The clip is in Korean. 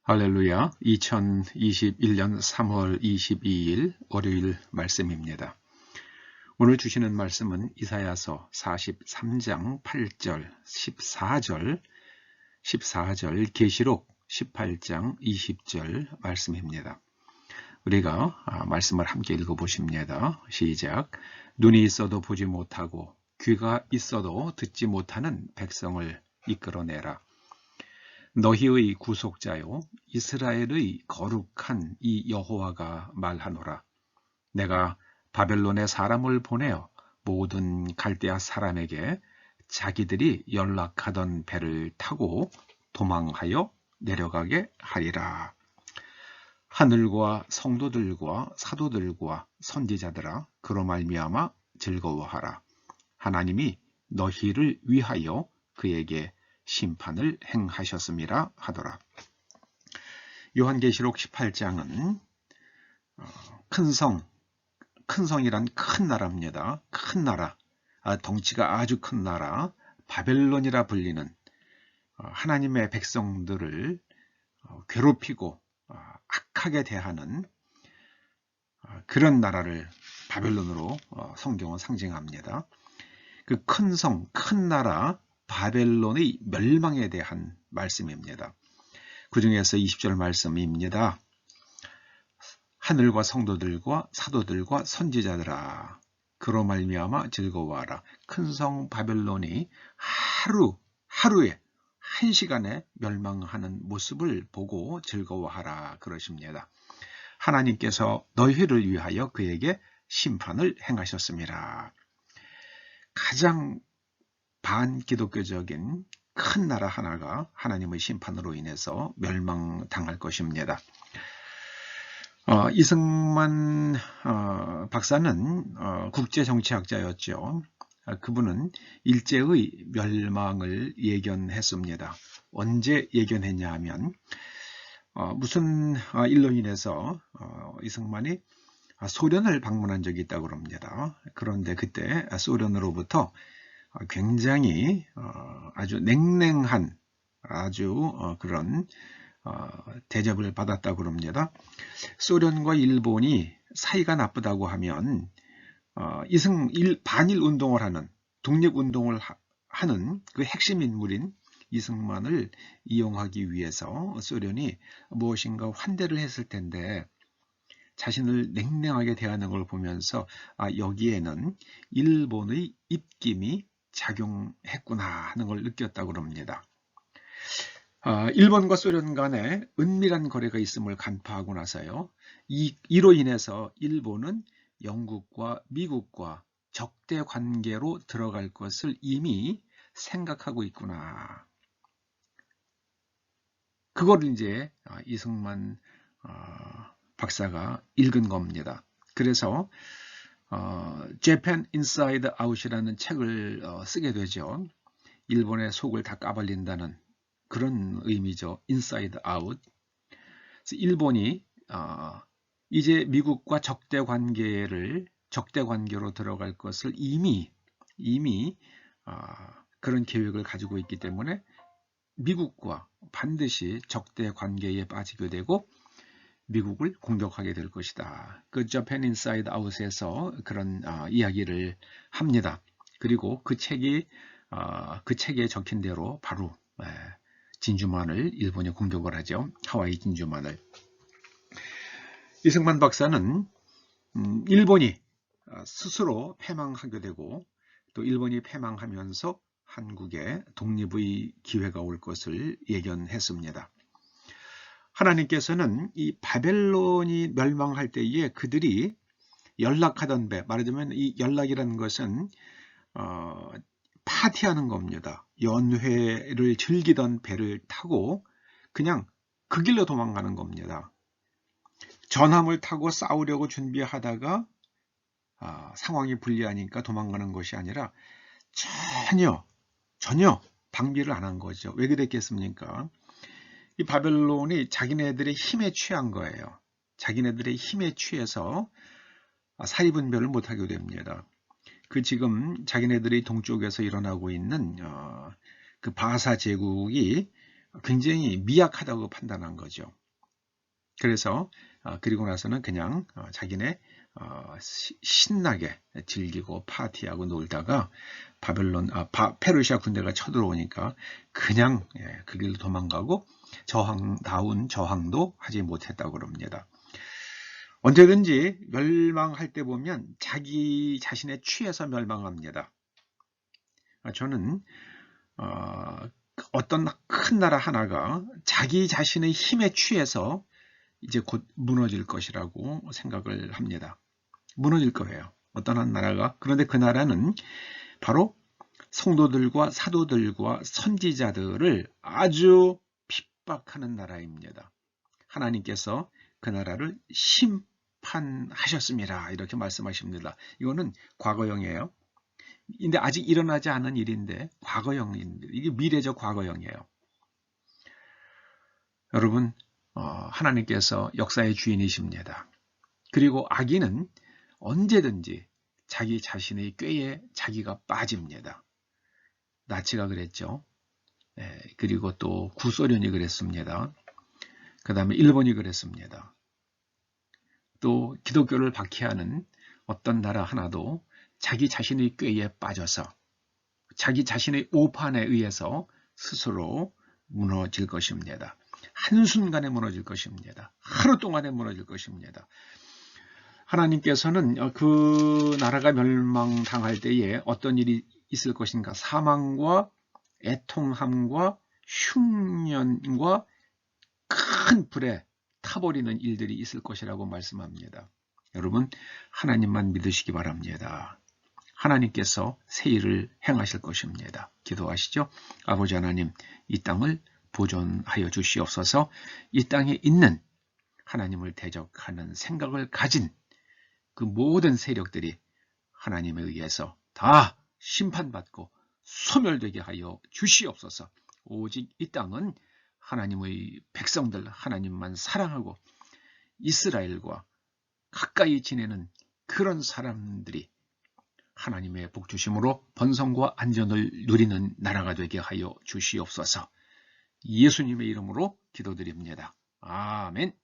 할렐루야. 2021년 3월 22일 월요일 말씀입니다. 오늘 주시는 말씀은 이사야서 43장 8절, 14절, 계시록 18장 20절 말씀입니다. 우리가 말씀을 함께 읽어보십니다. 시작. 눈이 있어도 보지 못하고 귀가 있어도 듣지 못하는 백성을 이끌어내라. 너희의 구속자요 이스라엘의 거룩한 이 여호와가 말하노라. 내가 바벨론에 사람을 보내어 모든 갈대아 사람에게 자기들이 연락하던 배를 타고 도망하여 내려가게 하리라. 하늘과 성도들과 사도들과 선지자들아, 그로 말미암아 즐거워하라. 하나님이 너희를 위하여 그에게 심판을 행하셨음이라 하더라. 요한계시록 18장은 큰 성이란 큰 나라입니다. 큰 나라, 덩치가 아주 큰 나라, 바벨론이라 불리는 하나님의 백성들을 괴롭히고 악하게 대하는 그런 나라를 바벨론으로 성경은 상징합니다. 그 큰 성, 큰 나라 바벨론의 멸망에 대한 말씀입니다. 그 중에서 20절 말씀입니다. 하늘과 성도들과 사도들과 선지자들아, 그로 말미암아 즐거워하라. 큰 성 바벨론이 하루에 한 시간에 멸망하는 모습을 보고 즐거워하라 그러십니다. 하나님께서 너희를 위하여 그에게 심판을 행하셨습니다. 가장 반기독교적인 큰 나라 하나가 하나님의 심판으로 인해서 멸망당할 것입니다. 이승만 박사는 국제정치학자였죠. 그분은 일제의 멸망을 예견했습니다. 언제 예견했냐 하면 무슨 일로 인해서 이승만이 소련을 방문한 적이 있다고 합니다. 그런데 그때 소련으로부터 굉장히 아주 냉랭한 그런 대접을 받았다고 합니다. 소련과 일본이 사이가 나쁘다고 하면 반일 운동을 하는, 독립운동을 하는 그 핵심 인물인 이승만을 이용하기 위해서 소련이 무엇인가 환대를 했을 텐데 자신을 냉랭하게 대하는 걸 보면서 여기에는 일본의 입김이 작용했구나 하는 걸 느꼈다고 합니다. 일본과 소련 간에 은밀한 거래가 있음을 간파하고 나서요, 이로 인해서 일본은 영국과 미국과 적대 관계로 들어갈 것을 이미 생각하고 있구나. 그걸 이제 이승만 박사가 읽은 겁니다. 그래서 Japan Inside Out이라는 책을 쓰게 되죠. 일본의 속을 다 까발린다는 그런 의미죠. Inside Out. 일본이 이제 미국과 적대 관계로 들어갈 것을 이미 그런 계획을 가지고 있기 때문에 미국과 반드시 적대 관계에 빠지게 되고 미국을 공격하게 될 것이다. 그 Japan Inside Out에서 그런 이야기를 합니다. 그리고 그 책에 적힌 대로 바로 진주만을 일본이 공격을 하죠. 하와이 진주만을. 이승만 박사는 일본이 스스로 패망하게 되고 또 일본이 패망하면서 한국에 독립의 기회가 올 것을 예견했습니다. 하나님께서는 이 바벨론이 멸망할 때에 그들이 연락하던 배, 말하자면 이 연락이라는 것은 파티하는 겁니다. 연회를 즐기던 배를 타고 그냥 그 길로 도망가는 겁니다. 전함을 타고 싸우려고 준비하다가 상황이 불리하니까 도망가는 것이 아니라 전혀 방비를 안 한 거죠. 왜 그랬겠습니까? 이 바벨론이 자기네들의 힘에 취한 거예요. 자기네들의 힘에 취해서 사이분별을 못하게 됩니다. 그 지금 자기네들이 동쪽에서 일어나고 있는 그 바사 제국이 굉장히 미약하다고 판단한 거죠. 그래서 그리고 나서는 그냥 자기네 신나게 즐기고 파티하고 놀다가 페르시아 군대가 쳐들어오니까 그냥 그 길로 도망가고 저항다운 저항도 하지 못했다고 그럽니다. 언제든지 멸망할 때 보면 자기 자신에 취해서 멸망합니다. 저는 어떤 큰 나라 하나가 자기 자신의 힘에 취해서 이제 곧 무너질 것이라고 생각을 합니다. 무너질 거예요. 어떤 한 나라가. 그런데 그 나라는 바로 성도들과 사도들과 선지자들을 아주 핍박하는 나라입니다. 하나님께서 그 나라를 심판하셨습니다. 이렇게 말씀하십니다. 이거는 과거형이에요. 근데 아직 일어나지 않은 일인데 과거형입니다. 이게 미래적 과거형이에요. 여러분, 하나님께서 역사의 주인이십니다. 그리고 악인은 언제든지 자기 자신의 꾀에 자기가 빠집니다. 나치가 그랬죠. 그리고 또 구소련이 그랬습니다. 그 다음에 일본이 그랬습니다. 또 기독교를 박해하는 어떤 나라 하나도 자기 자신의 꾀에 빠져서 자기 자신의 오판에 의해서 스스로 무너질 것입니다. 한순간에 무너질 것입니다. 하루 동안에 무너질 것입니다. 하나님께서는 그 나라가 멸망당할 때에 어떤 일이 있을 것인가? 사망과 애통함과 흉년과 큰 불에 타버리는 일들이 있을 것이라고 말씀합니다. 여러분, 하나님만 믿으시기 바랍니다. 하나님께서 새 일을 행하실 것입니다. 기도하시죠. 아버지 하나님, 이 땅을 보존하여 주시옵소서. 이 땅에 있는 하나님을 대적하는 생각을 가진 그 모든 세력들이 하나님에 의해서 다 심판받고 소멸되게 하여 주시옵소서. 오직 이 땅은 하나님의 백성들, 하나님만 사랑하고 이스라엘과 가까이 지내는 그런 사람들이 하나님의 복주심으로 번성과 안전을 누리는 나라가 되게 하여 주시옵소서. 예수님의 이름으로 기도드립니다. 아멘.